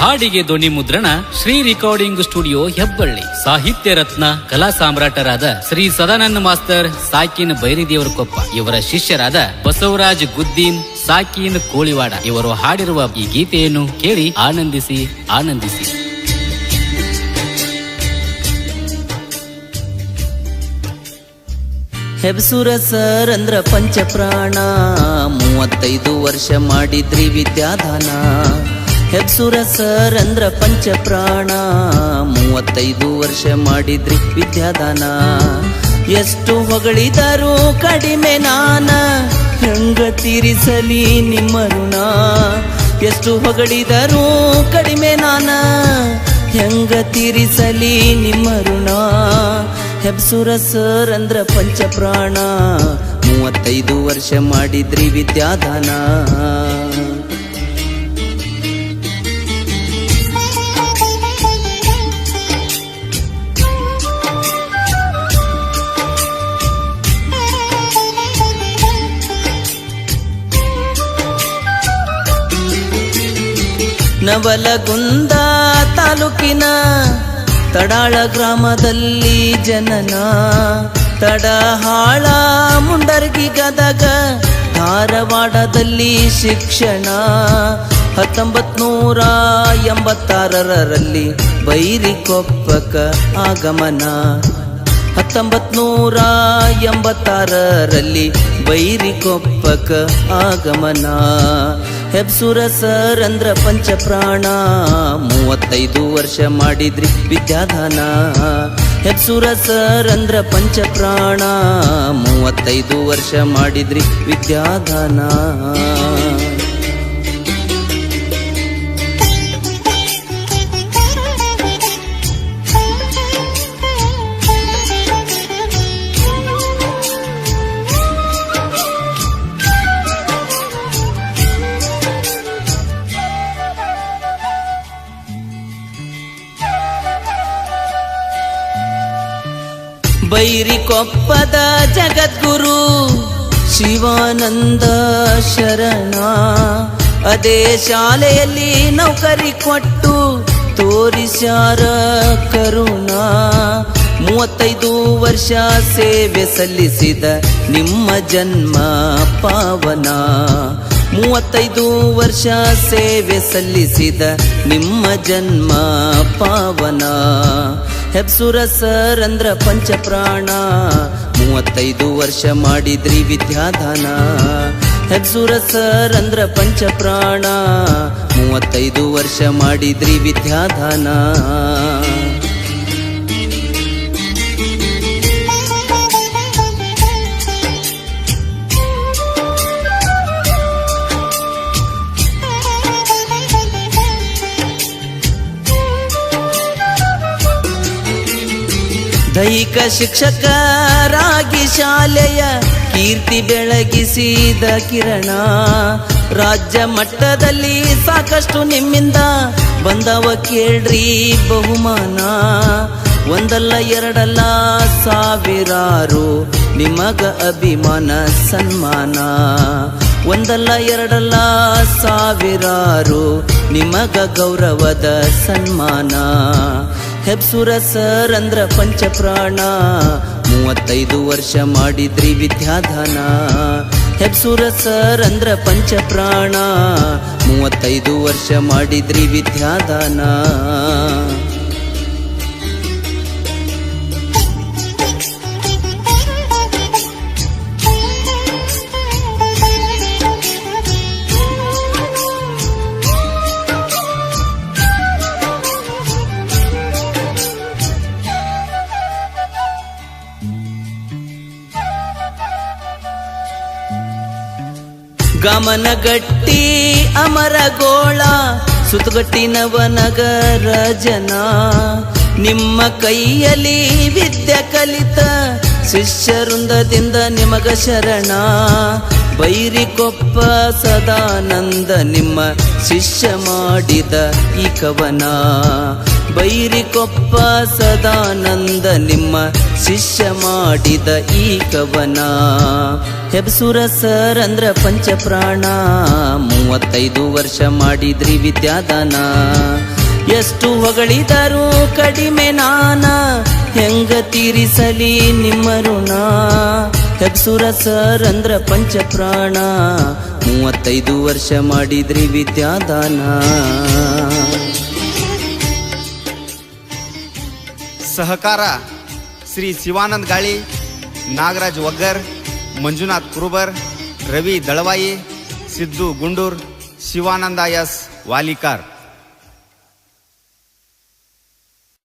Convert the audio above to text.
ಹಾಡಿಗೆ ಧ್ವನಿ ಮುದ್ರಣ ಶ್ರೀ ರೆಕಾರ್ಡಿಂಗ್ ಸ್ಟುಡಿಯೋ ಹೆಬ್ಬಳ್ಳಿ. ಸಾಹಿತ್ಯ ರತ್ನ ಕಲಾ ಸಾಮ್ರಾಟರಾದ ಶ್ರೀ ಸದಾನಂದ ಮಾಸ್ತರ್ ಸಾಕಿನ್ ಬೈರಿದೇವರ ಕೊಪ್ಪ ಇವರ ಶಿಷ್ಯರಾದ ಬಸವರಾಜ್ ಗುದ್ದೀನ್ ಸಾಕಿನ್ ಕೋಳಿವಾಡ ಇವರು ಹಾಡಿರುವ ಈ ಗೀತೆಯನ್ನು ಕೇಳಿ ಆನಂದಿಸಿ ಆನಂದಿಸಿ. ಹೆಬ್ಸೂರ ಸರ್ ಅಂದ್ರ ಪಂಚಪ್ರಾಣ, 35 ವರ್ಷ ಮಾಡಿದ್ರಿ ವಿದ್ಯಾದಾನ. ಹೆಬ್ಸೂರ ಸರ್ ಅಂದ್ರ ಪಂಚಪ್ರಾಣ, 35 ವರ್ಷ ಮಾಡಿದ್ರಿ ವಿದ್ಯಾದಾನ. ಎಷ್ಟು ಹೊಗಳಿದರೂ ಕಡಿಮೆ ನಾನ, ಹೆಂಗ ತೀರಿಸಲಿ ನಿಮ್ಮ ಋಣ. ಎಷ್ಟು ಹೊಗಳಿದರೂ ಕಡಿಮೆ ನಾನ, ಹೆಂಗ ತೀರಿಸಲಿ ನಿಮ್ಮ ಋಣ. ಹೆಬ್ಸೂರ ಸರ್ ಅಂದ್ರ ಪಂಚಪ್ರಾಣ, 35 ವರ್ಷ ಮಾಡಿದ್ರಿ ವಿದ್ಯಾದಾನ. ನವಲಗುಂದ ತಾಲೂಕಿನ ತಡಾಳ ಗ್ರಾಮದಲ್ಲಿ ಜನನ. ತಡಹಾಳ ಮುಂಡರ್ಗಿ ಗದಗ ಧಾರವಾಡದಲ್ಲಿ ಶಿಕ್ಷಣ. 1986ರಲ್ಲಿ ಬೈರಿಕೊಪ್ಪಕ ಆಗಮನ. 1986ರಲ್ಲಿ ಬೈರಿಕೊಪ್ಪಕ ಆಗಮನ. ಹೆಬ್ಸೂರ ಸರ್ ಅಂದ್ರ ಪಂಚಪ್ರಾಣ, 35 ವರ್ಷ ಮಾಡಿದ್ರಿ ವಿದ್ಯಾದಾನ. ಹೆಬ್ಸೂರ ಸರ್ ಅಂದ್ರ ಪಂಚಪ್ರಾಣ, 35 ವರ್ಷ ಮಾಡಿದ್ರಿ ವಿದ್ಯಾದಾನ. ಬೈರಿಕೊಪ್ಪದ ಜಗದ್ಗುರು ಶಿವಾನಂದ ಶರಣ. ಅದೇ ಶಾಲೆಯಲ್ಲಿ ನೌಕರಿ ಕೊಟ್ಟು ತೋರಿಸ್ಯಾರ ಕರುಣ. 35 ವರ್ಷ ಸೇವೆ ಸಲ್ಲಿಸಿದ ನಿಮ್ಮ ಜನ್ಮ ಪಾವನ. 35 ವರ್ಷ ಸೇವೆ ಸಲ್ಲಿಸಿದ ನಿಮ್ಮ ಜನ್ಮ ಪಾವನ. ಹೆಬ್ಸೂರ ಸರ್ ಅಂದ್ರ ಪಂಚಪ್ರಾಣ, 35 ವರ್ಷ ಮಾಡಿದ್ರಿ ವಿದ್ಯಾದಾನ. ಹೆಬ್ಸೂರ ಸರ್ ಅಂದ್ರ ಪಂಚಪ್ರಾಣ, 35 ವರ್ಷ ಮಾಡಿದ್ರಿ ವಿದ್ಯಾದಾನ. ದೈಹಿಕ ಶಿಕ್ಷಕರಾಗಿ ಶಾಲೆಯ ಕೀರ್ತಿ ಬೆಳಗಿಸಿದ ಕಿರಣ. ರಾಜ್ಯ ಮಟ್ಟದಲ್ಲಿ ಸಾಕಷ್ಟು ನಿಮ್ಮಿಂದ ಬಂದವ ಕೇಳ್ರಿ ಬಹುಮಾನ. ಒಂದಲ್ಲ ಎರಡಲ್ಲ ಸಾವಿರಾರು ನಿಮಗ ಅಭಿಮಾನ ಸನ್ಮಾನ. ಒಂದಲ್ಲ ಎರಡಲ್ಲ ಸಾವಿರಾರು ನಿಮಗ ಗೌರವದ ಸನ್ಮಾನ. ಹೆಬ್ಸೂರ ಸರ್ ಅಂದ್ರ ಪಂಚಪ್ರಾಣ, 35 ವರ್ಷ ಮಾಡಿದ್ರಿ ವಿದ್ಯಾದಾನ. ಹೆಬ್ಸೂರ ಸರ್ ಅಂದ್ರ ಪಂಚಪ್ರಾಣ, 35 ವರ್ಷ ಮಾಡಿದ್ರಿ ವಿದ್ಯಾದಾನ. ಗಮನಗಟ್ಟಿ ಅಮರಗೋಳ ಸುತ್ತಗಟ್ಟಿ ನವನಗರ ಜನ. ನಿಮ್ಮ ಕೈಯಲ್ಲಿ ವಿದ್ಯೆ ಕಲಿತ ಶಿಷ್ಯವೃಂದದಿಂದ ನಿಮಗ ಶರಣ. ಬೈರಿಕೊಪ್ಪ ಸದಾನಂದ ನಿಮ್ಮ ಶಿಷ್ಯ ಮಾಡಿದ ಈ ಕವನ. ಬೈರಿಕೊಪ್ಪ ಸದಾನಂದ ನಿಮ್ಮ ಶಿಷ್ಯ ಮಾಡಿದ ಈ ಕವನ. ಹೆಬ್ಸುರ ಸರ್ ಅಂದ್ರ ಪಂಚಪ್ರಾಣ, 35 ವರ್ಷ ಮಾಡಿದ್ರಿ ವಿದ್ಯಾದಾನ. ಎಷ್ಟು ಹೊಗಳಿದರೂ ಕಡಿಮೆ ನಾನ, ಹೆಂಗ ತೀರಿಸಲಿ ನಿಮ್ಮ ಋಣ. ಹೆಬ್ಸುರ ಸರ್ ಅಂದ್ರ ಪಂಚಪ್ರಾಣ, 35 ವರ್ಷ ಮಾಡಿದ್ರಿ ವಿದ್ಯಾದಾನ. सहकार श्री शिवानंद गाळी, नागराज वग्गर, मंजुनाथ कुरुबर, रवी दळवाई, सिद्धू गुंडूर, शिवानंदा एस वालीकार.